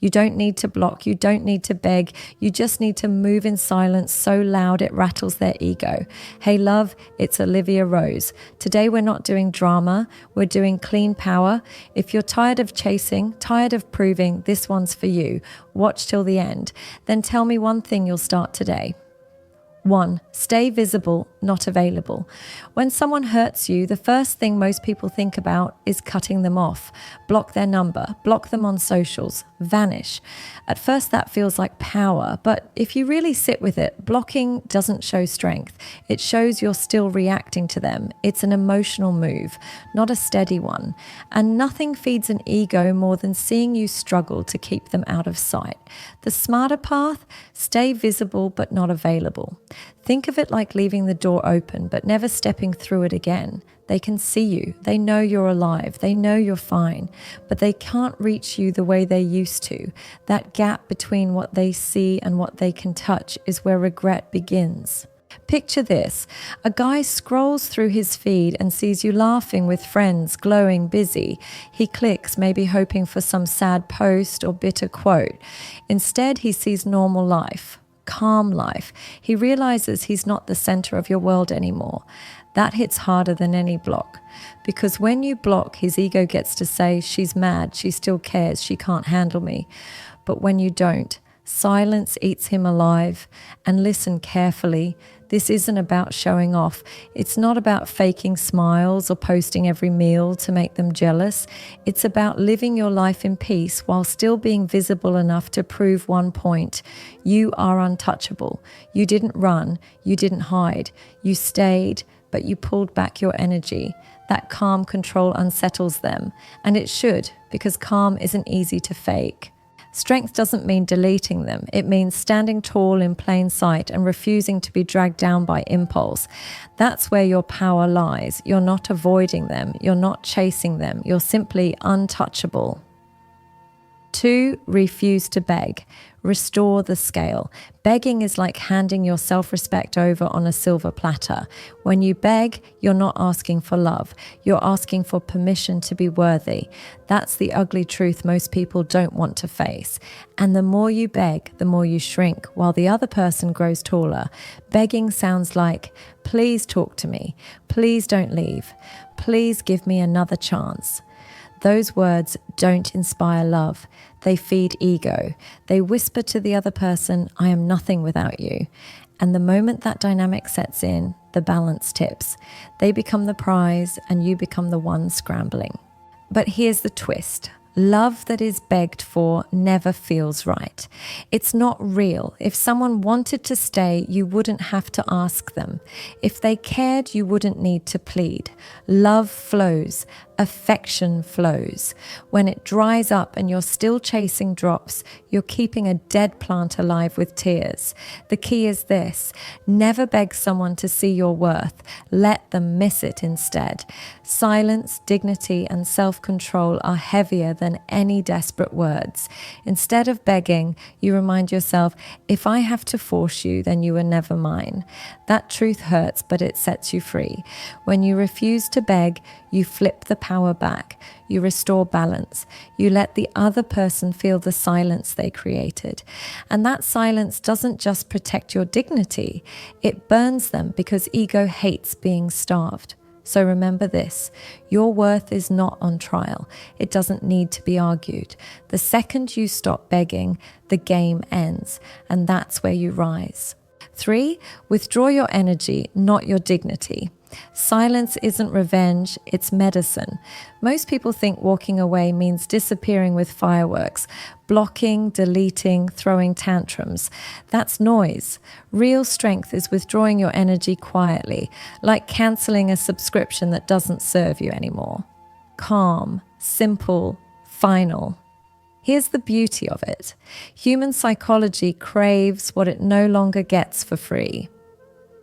You don't need to block. You don't need to beg. You just need to move in silence so loud it rattles their ego. Hey love, it's Olivia Rose. Today we're not doing drama. We're doing clean power. If you're tired of chasing, tired of proving, this one's for you. Watch till the end. Then tell me one thing you'll start today. 1. Stay visible, not available. When someone hurts you, the first thing most people think about is cutting them off. Block their number, block them on socials, vanish. At first that feels like power, but if you really sit with it, blocking doesn't show strength. It shows you're still reacting to them. It's an emotional move, not a steady one. And nothing feeds an ego more than seeing you struggle to keep them out of sight. The smarter path, stay visible but not available. Think of it like leaving the door open but never stepping through it again. They can see you, they know you're alive, they know you're fine, but they can't reach you the way they used to. That gap between what they see and what they can touch is where regret begins. Picture this, a guy scrolls through his feed and sees you laughing with friends, glowing, busy. He clicks, maybe hoping for some sad post or bitter quote. Instead, he sees normal life, calm life. He realizes he's not the center of your world anymore. That hits harder than any block. Because when you block, his ego gets to say, she's mad, she still cares, she can't handle me. But when you don't, silence eats him alive. And listen carefully. This isn't about showing off. It's not about faking smiles or posting every meal to make them jealous. It's about living your life in peace while still being visible enough to prove one point. You are untouchable. You didn't run. You didn't hide. You stayed, but you pulled back your energy. That calm control unsettles them. And it should, because calm isn't easy to fake. Strength doesn't mean deleting them. It means standing tall in plain sight and refusing to be dragged down by impulse. That's where your power lies. You're not avoiding them. You're not chasing them. You're simply untouchable. 2. Refuse to beg. Restore the scale. Begging is like handing your self-respect over on a silver platter. When you beg, you're not asking for love. You're asking for permission to be worthy. That's the ugly truth most people don't want to face. And the more you beg, the more you shrink, while the other person grows taller. Begging sounds like, please talk to me. Please don't leave. Please give me another chance. Those words don't inspire love. They feed ego. They whisper to the other person, I am nothing without you. And the moment that dynamic sets in, the balance tips. They become the prize and you become the one scrambling. But here's the twist. Love that is begged for never feels right. It's not real. If someone wanted to stay, you wouldn't have to ask them. If they cared, you wouldn't need to plead. Love flows. Affection flows. When it dries up and you're still chasing drops, you're keeping a dead plant alive with tears. The key is this: never beg someone to see your worth. Let them miss it instead. Silence, dignity, and self-control are heavier than any desperate words. Instead of begging, you remind yourself, if I have to force you, then you were never mine. That truth hurts, but it sets you free. When you refuse to beg, you flip the power back. You restore balance. You let the other person feel the silence they created. And that silence doesn't just protect your dignity. It burns them because ego hates being starved. So remember this, your worth is not on trial. It doesn't need to be argued. The second you stop begging, the game ends. And that's where you rise. 3, withdraw your energy, not your dignity. Silence isn't revenge, it's medicine. Most people think walking away means disappearing with fireworks, blocking, deleting, throwing tantrums. That's noise. Real strength is withdrawing your energy quietly, like cancelling a subscription that doesn't serve you anymore. Calm, simple, final. Here's the beauty of it. Human psychology craves what it no longer gets for free.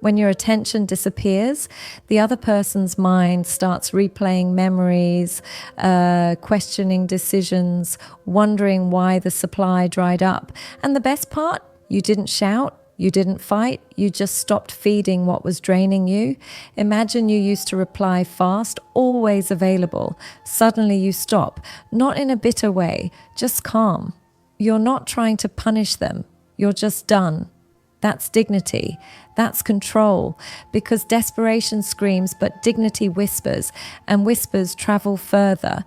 When your attention disappears, the other person's mind starts replaying memories, questioning decisions, wondering why the supply dried up. And the best part, you didn't shout, you didn't fight, you just stopped feeding what was draining you. Imagine you used to reply fast, always available. Suddenly you stop, not in a bitter way, just calm. You're not trying to punish them. You're just done. That's dignity. That's control. Because desperation screams, but dignity whispers, and whispers travel further.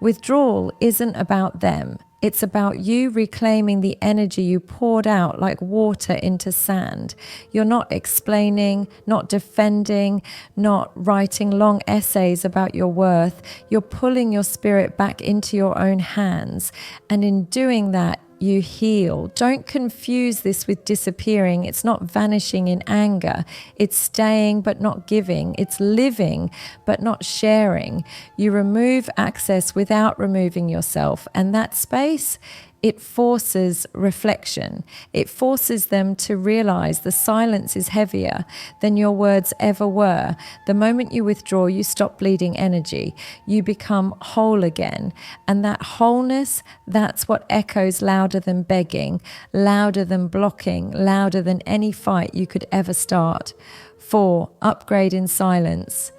Withdrawal isn't about them. It's about you reclaiming the energy you poured out like water into sand. You're not explaining, not defending, not writing long essays about your worth. You're pulling your spirit back into your own hands. And in doing that, you heal. Don't confuse this with disappearing. It's not vanishing in anger. It's staying but not giving. It's living but not sharing. You remove access without removing yourself. And that space, it forces reflection. It forces them to realize the silence is heavier than your words ever were. The moment you withdraw, you stop bleeding energy. You become whole again. And that wholeness, that's what echoes louder than begging, louder than blocking, louder than any fight you could ever start. 4. Upgrade in silence.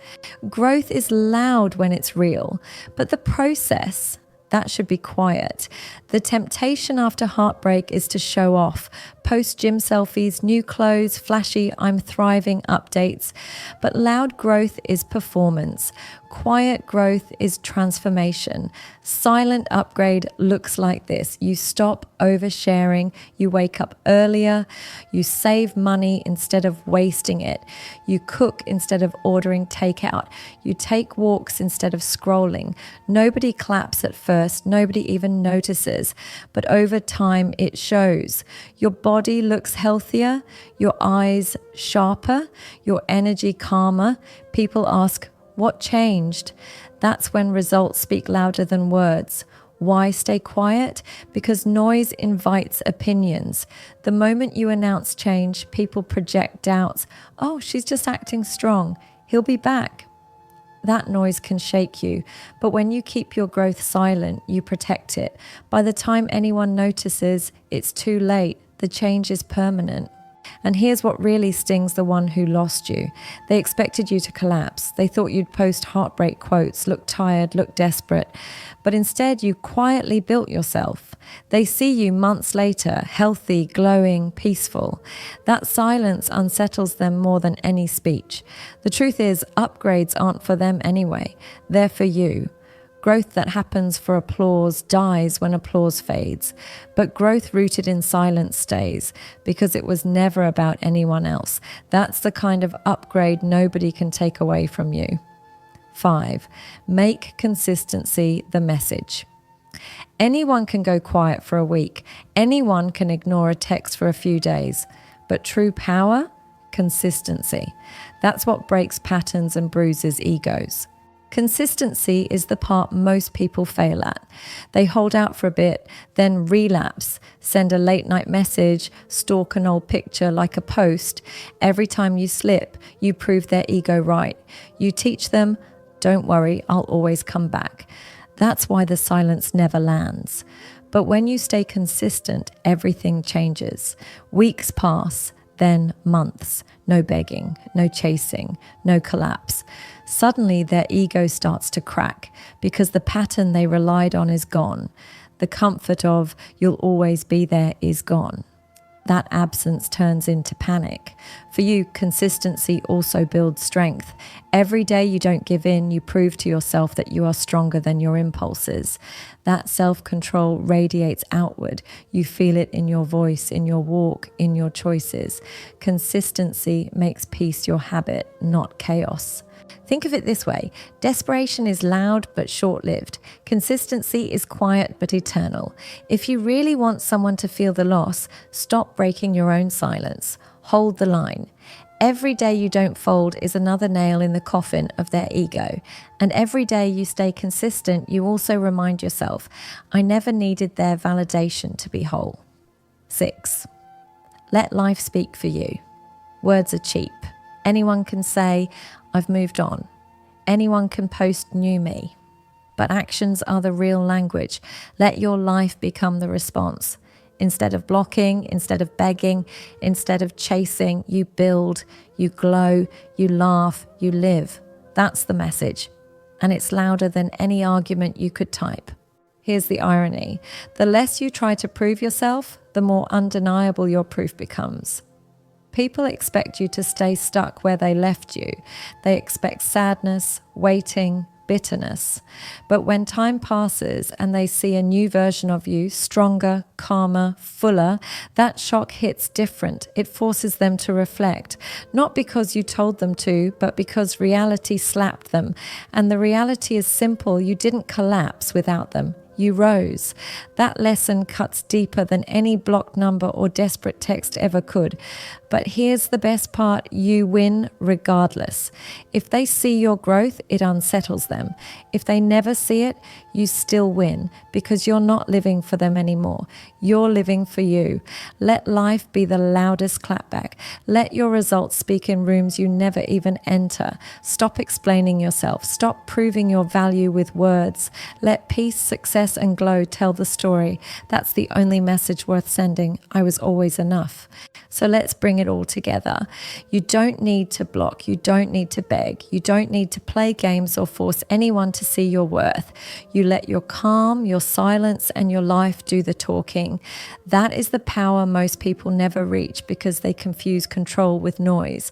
Growth is loud when it's real, but the process, that should be quiet. The temptation after heartbreak is to show off, post gym selfies, new clothes, flashy "I'm thriving" updates. But loud growth is performance. Quiet growth is transformation. Silent upgrade looks like this. You stop oversharing. You wake up earlier. You save money instead of wasting it. You cook instead of ordering takeout. You take walks instead of scrolling. Nobody claps at first. Nobody even notices. But over time, it shows. Your body looks healthier. Your eyes sharper. Your energy calmer. People ask, what changed? That's when results speak louder than words. Why stay quiet? Because noise invites opinions. The moment you announce change, people project doubts. Oh, she's just acting strong. He'll be back. That noise can shake you, but when you keep your growth silent, you protect it. By the time anyone notices, it's too late. The change is permanent. And here's what really stings the one who lost you. They expected you to collapse. They thought you'd post heartbreak quotes, look tired, look desperate. But instead, you quietly built yourself. They see you months later, healthy, glowing, peaceful. That silence unsettles them more than any speech. The truth is, upgrades aren't for them anyway. They're for you. Growth that happens for applause dies when applause fades, but growth rooted in silence stays because it was never about anyone else. That's the kind of upgrade nobody can take away from you. 5. Make consistency the message. Anyone can go quiet for a week. Anyone can ignore a text for a few days. But true power? Consistency. That's what breaks patterns and bruises egos. Consistency is the part most people fail at. They hold out for a bit, then relapse, send a late night message, stalk an old picture like a post. Every time you slip, you prove their ego right. You teach them, don't worry, I'll always come back. That's why the silence never lands. But when you stay consistent, everything changes. Weeks pass, then months. No begging, no chasing, no collapse. Suddenly their ego starts to crack because the pattern they relied on is gone. The comfort of "you'll always be there" is gone. That absence turns into panic. For you, consistency also builds strength. Every day you don't give in, you prove to yourself that you are stronger than your impulses. That self-control radiates outward. You feel it in your voice, in your walk, in your choices. Consistency makes peace your habit, not chaos. Think of it this way. Desperation is loud but short-lived. Consistency is quiet but eternal. If you really want someone to feel the loss, stop breaking your own silence. Hold the line. Every day you don't fold is another nail in the coffin of their ego. And every day you stay consistent, you also remind yourself, I never needed their validation to be whole. 6. Let life speak for you. Words are cheap. Anyone can say, I've moved on. Anyone can post new me. But actions are the real language. Let your life become the response. Instead of blocking, instead of begging, instead of chasing, you build, you glow, you laugh, you live. That's the message. And it's louder than any argument you could type. Here's the irony. The less you try to prove yourself, the more undeniable your proof becomes. People expect you to stay stuck where they left you. They expect sadness, waiting, bitterness. But when time passes and they see a new version of you, stronger, calmer, fuller, that shock hits different. It forces them to reflect, not because you told them to, but because reality slapped them. And the reality is simple. You didn't collapse without them. You rose. That lesson cuts deeper than any blocked number or desperate text ever could. But here's the best part, you win regardless. If they see your growth, it unsettles them. If they never see it, you still win because you're not living for them anymore. You're living for you. Let life be the loudest clapback. Let your results speak in rooms you never even enter. Stop explaining yourself. Stop proving your value with words. Let peace, success, and glow tell the story. That's the only message worth sending. I was always enough. So let's bring it all together. You don't need to block. You don't need to beg. You don't need to play games or force anyone to see your worth. You let your calm, your silence, and your life do the talking. That is the power most people never reach because they confuse control with noise.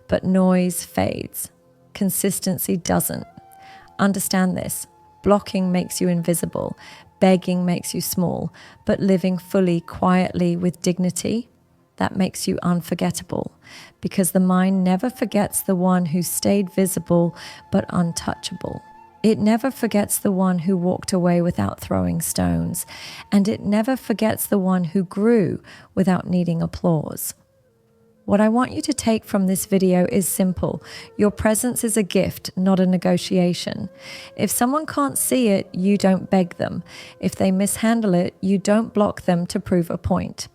But noise fades. Consistency doesn't. Understand this. Blocking makes you invisible. Begging makes you small. But living fully, quietly, with dignity, that makes you unforgettable, because the mind never forgets the one who stayed visible but untouchable. It never forgets the one who walked away without throwing stones, and it never forgets the one who grew without needing applause. What I want you to take from this video is simple. Your presence is a gift, not a negotiation. If someone can't see it, you don't beg them. If they mishandle it, you don't block them to prove a point.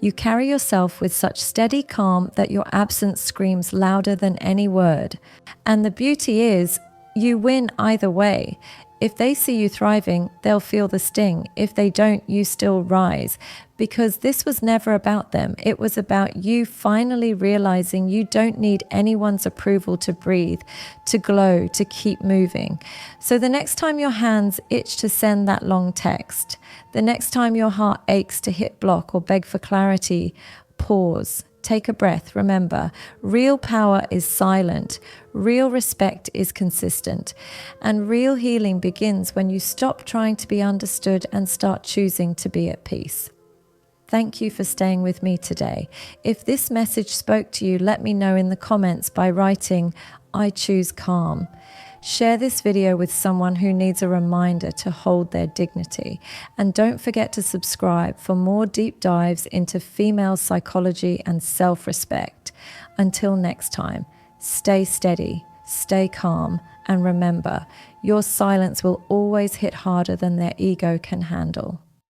You carry yourself with such steady calm that your absence screams louder than any word. And the beauty is, you win either way. If they see you thriving, they'll feel the sting. If they don't, you still rise. Because this was never about them. It was about you finally realizing you don't need anyone's approval to breathe, to glow, to keep moving. So the next time your hands itch to send that long text, the next time your heart aches to hit block or beg for clarity, pause. Take a breath. Remember, real power is silent. Real respect is consistent. And real healing begins when you stop trying to be understood and start choosing to be at peace. Thank you for staying with me today. If this message spoke to you, let me know in the comments by writing, "I choose calm." Share this video with someone who needs a reminder to hold their dignity. And don't forget to subscribe for more deep dives into female psychology and self-respect. Until next time, stay steady, stay calm, and remember, your silence will always hit harder than their ego can handle.